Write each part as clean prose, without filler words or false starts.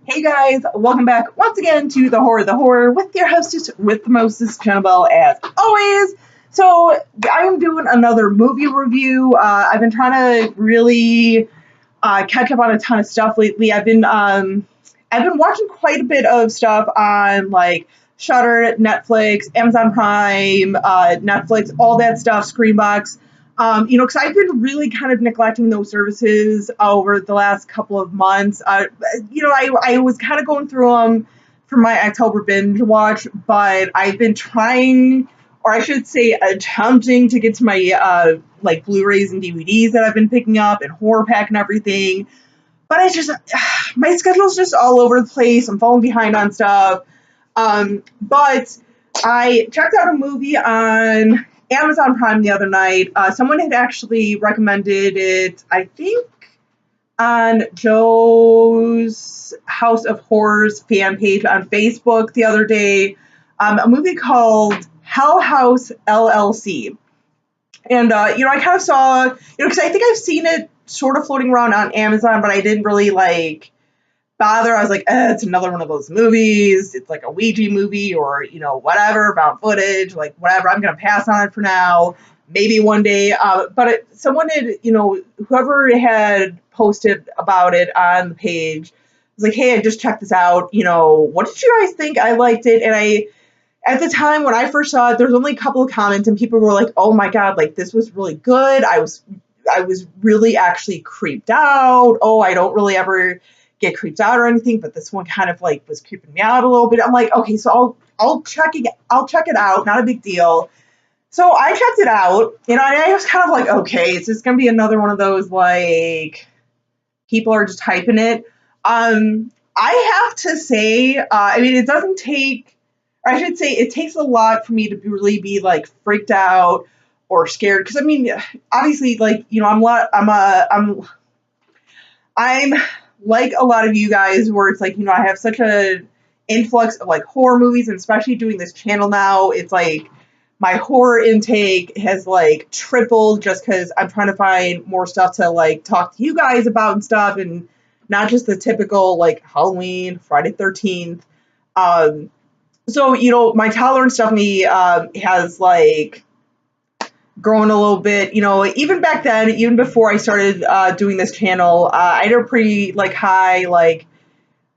Hey guys, welcome back once again to the horror with your hostess with the mostest, Annabelle, as always. So I am doing another movie review. I've been trying to really catch up on a ton of stuff lately. I've been watching quite a bit of stuff on like Shudder, Netflix, Amazon Prime, Netflix, all that stuff, Screenbox. Because I've been really kind of neglecting those services over the last couple of months. I was kind of going through them for my October binge watch, but I've been trying, or I should say, attempting to get to my like Blu-rays and DVDs that I've been picking up and horror pack and everything. But I just, my schedule's just all over the place. I'm falling behind on stuff. But I checked out a movie on Amazon Prime the other night. Someone had actually recommended it, I think, on Joe's House of Horrors fan page on Facebook the other day. A movie called Hell House LLC. And, I kind of saw, because I think I've seen it sort of floating around on Amazon, but I didn't really, bother. I was like, it's another one of those movies. It's like a Ouija movie or, whatever, about footage, like, whatever. I'm going to pass on it for now. Maybe one day. Someone had, whoever had posted about it on the page was like, hey, I just checked this out. What did you guys think? I liked it. And at the time when I first saw it, there was only a couple of comments and people were like, oh my God, like, this was really good. I was really actually creeped out. Oh, I don't really ever get creeped out or anything, but this one kind of like was creeping me out a little bit. I'm like, okay, so I'll check it out, not a big deal. So I checked it out, I was kind of like, okay, it's just gonna be another one of those like people are just hyping it. I have to say, it doesn't take, or I should say, it takes a lot for me to really be like freaked out or scared. Because obviously, I'm like a lot of you guys where it's like, I have such a influx of like horror movies, and especially doing this channel now, it's like my horror intake has like tripled just because I'm trying to find more stuff to like talk to you guys about and stuff, and not just the typical like Halloween, Friday 13th. So, my tolerance definitely has like grown a little bit, even back then, even before I started doing this channel, I had a pretty like high,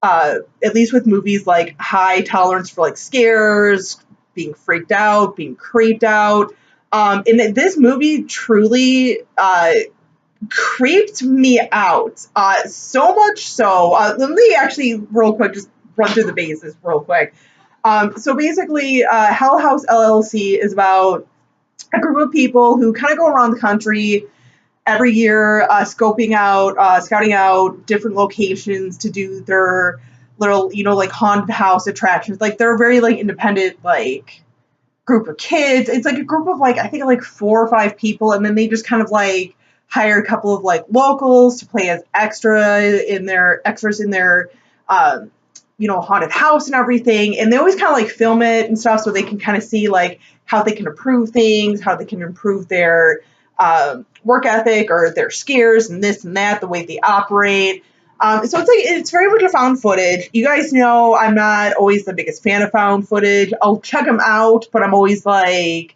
at least with movies, like high tolerance for like scares, being freaked out, being creeped out. And this movie truly creeped me out, so much so. Let me actually real quick just run through the basis real quick. So basically, Hell House LLC is about a group of people who kind of go around the country every year, scouting out different locations to do their little, like haunted house attractions. Like they're a very like independent, like group of kids. It's like a group of like, I think like 4 or 5 people. And then they just kind of like hire a couple of like locals to play as extras in their haunted house and everything. And they always kind of like film it and stuff so they can kind of see like how they can improve things, how they can improve their work ethic or their scares and this and that, the way they operate. So it's very much a found footage. You guys know I'm not always the biggest fan of found footage. I'll check them out, but I'm always like,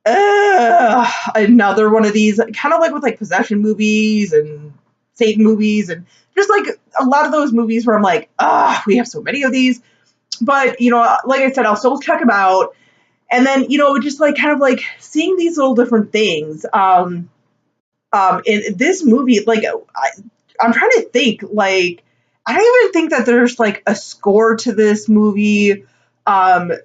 another one of these, kind of like with like possession movies and Satan movies and just like a lot of those movies where I'm like, we have so many of these. But, like I said, I'll still check them out. And then, just like kind of like seeing these little different things. In this movie, like I'm trying to think, like I don't even think that there's like a score to this movie. I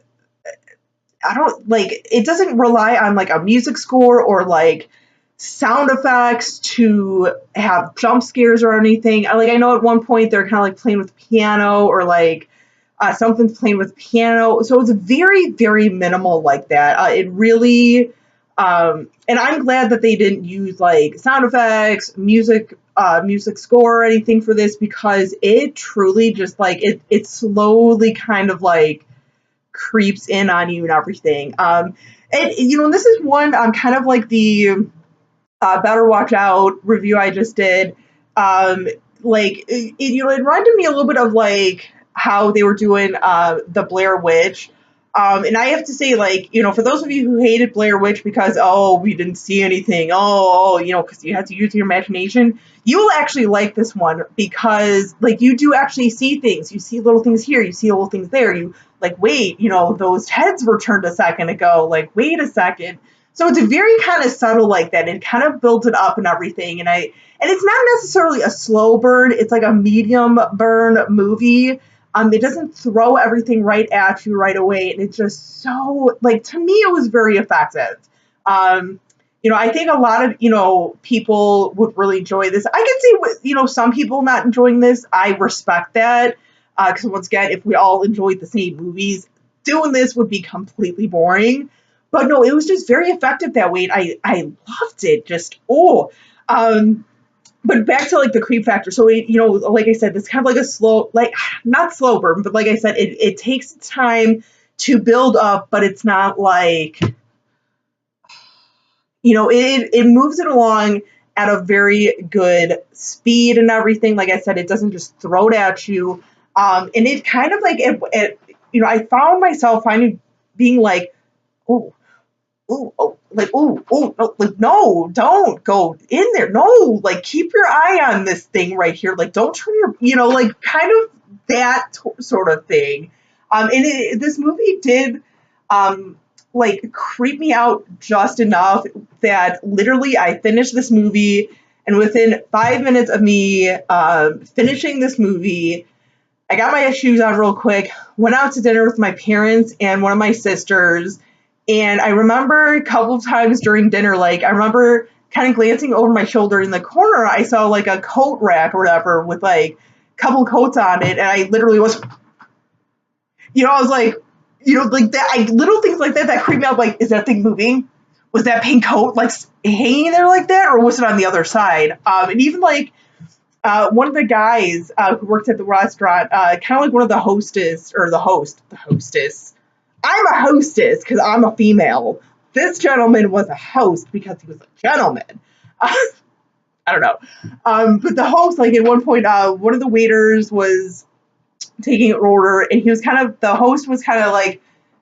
don't like, it doesn't rely on like a music score or like sound effects to have jump scares or anything. I know at one point they're kind of like playing with piano or like something's playing with piano. So it's very, very minimal like that. It really, and I'm glad that they didn't use like sound effects, music score or anything for this, because it truly just like, it slowly kind of like creeps in on you and everything. And this is one, kind of like the Better Watch Out review I just did. like it reminded me a little bit of like how they were doing the Blair Witch. And I have to say, like, for those of you who hated Blair Witch because, oh, we didn't see anything, because you had to use your imagination, you will actually like this one because, like, you do actually see things. You see little things here, you see little things there. You, like, wait, those heads were turned a second ago. Like, wait a second. So it's very kind of subtle like that. It kind of builds it up and everything. And it's not necessarily a slow burn. It's like a medium burn movie. It doesn't throw everything right at you right away. And it's just so, like, to me, it was very effective. I think a lot of, people would really enjoy this. I can see, some people not enjoying this. I respect that. Because once again, if we all enjoyed the same movies, doing this would be completely boring. But no, it was just very effective that way. And I loved it. Just, but back to like the creep factor. So, like I said, it's kind of like a slow, like not slow burn, but like I said, it takes time to build up, but it's not like, it moves it along at a very good speed and everything. Like I said, it doesn't just throw it at you. And it kind of like, I found myself being like, oh, no, like, no, don't go in there. No, like, keep your eye on this thing right here. Like, don't turn like, kind of that sort of thing. And this movie did, like, creep me out just enough that literally I finished this movie, and within 5 minutes of me finishing this movie, I got my shoes on real quick, went out to dinner with my parents and one of my sisters. And I remember a couple of times during dinner, like, I remember kind of glancing over my shoulder in the corner, I saw like a coat rack or whatever with like a couple coats on it. And I literally was, I was like, like that, little things like that creep me out. Like, is that thing moving? Was that pink coat like hanging there like that? Or was it on the other side? And even like, one of the guys who worked at the restaurant, kind of like one of the hostess, or the hostess. I'm a hostess because I'm a female. This gentleman was a host because he was a gentleman. I don't know. But the host, like, at one point, one of the waiters was taking an order, and the host was kind of like,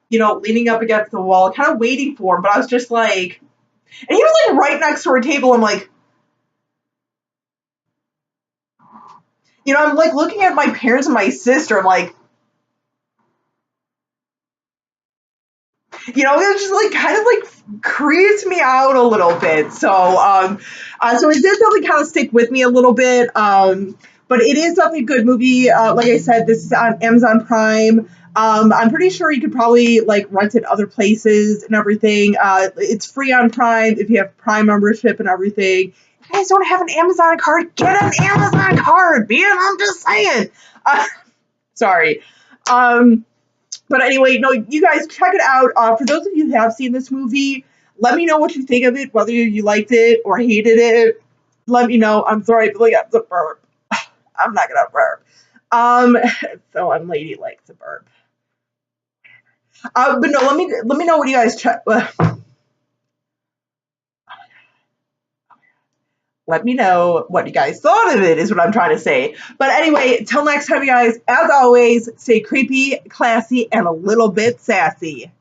leaning up against the wall, kind of waiting for him. But I was just like, and he was like right next to our table. I'm like, I'm like looking at my parents and my sister. I'm like, it was just like kind of like creeps me out a little bit. So, so it did definitely kind of stick with me a little bit. But it is definitely a good movie. Like I said, this is on Amazon Prime. I'm pretty sure you could probably like rent it other places and everything. It's free on Prime if you have Prime membership and everything. If you guys don't have an Amazon card, get an Amazon card, man. I'm just saying. Sorry. But anyway, no, you guys check it out. For those of you who have seen this movie, let me know what you think of it, whether you liked it or hated it. Let me know. I'm sorry, but like, I'm a burp. I'm not gonna burp. So I'm lady likes a burp. But no, let me know what you guys check. Let me know what you guys thought of it, is what I'm trying to say. But anyway, till next time, you guys, as always, stay creepy, classy, and a little bit sassy.